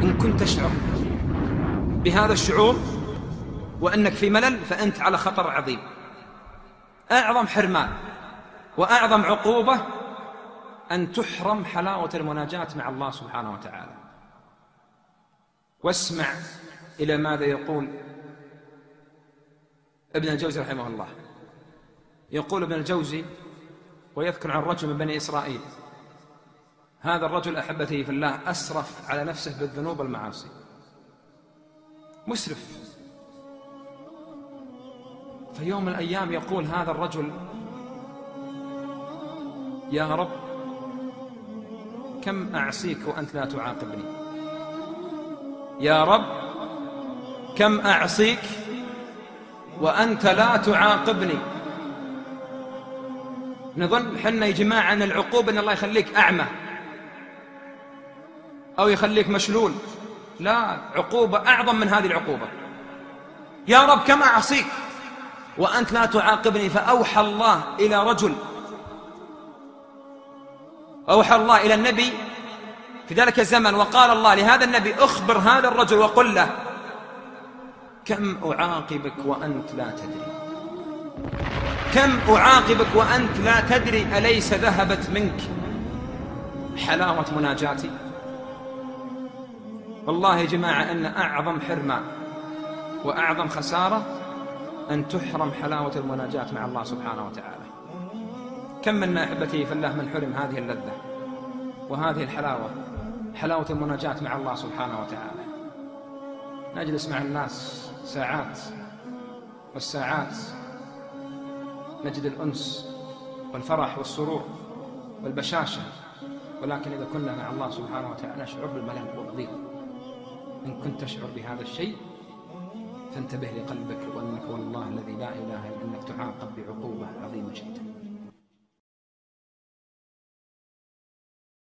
إن كنت تشعر بهذا الشعور وأنك في ملل فأنت على خطر عظيم. أعظم حرمان وأعظم عقوبة أن تحرم حلاوة المناجاة مع الله سبحانه وتعالى. واسمع إلى ماذا يقول ابن الجوزي رحمه الله. يقول ابن الجوزي ويذكر عن رجل من بني إسرائيل، هذا الرجل أحبته في الله أسرف على نفسه بالذنوب والمعاصي، مسرف. في يوم من الأيام يقول هذا الرجل: يا رب كم أعصيك وأنت لا تعاقبني، يا رب كم أعصيك وأنت لا تعاقبني. نظن حنا يا جماعة أن العقوبة أن الله يخليك أعمى أو يخليك مشلول، لا، عقوبة أعظم من هذه العقوبة. يا رب كم أعصيك وأنت لا تعاقبني. فأوحى الله إلى رجل، أوحى الله إلى النبي في ذلك الزمن، وقال الله لهذا النبي: أخبر هذا الرجل وقل له: كم أعاقبك وأنت لا تدري، كم أعاقبك وأنت لا تدري، أليس ذهبت منك حلاوة مناجاتي؟ والله يا جماعة أن أعظم حرمان وأعظم خسارة أن تحرم حلاوة المناجاة مع الله سبحانه وتعالى. كم منا أحبتي في الله من حرم هذه اللذة وهذه الحلاوة، حلاوة المناجاة مع الله سبحانه وتعالى. نجلس مع الناس ساعات والساعات، نجد الأنس والفرح والسرور والبشاشة، ولكن إذا كنا مع الله سبحانه وتعالى نشعر بالملل والضيق. إن كنت تشعر بهذا الشيء فانتبه لقلبك، وأنك والله الذي لا إله إلا أنك تعاقب بعقوبة عظيمة جدا.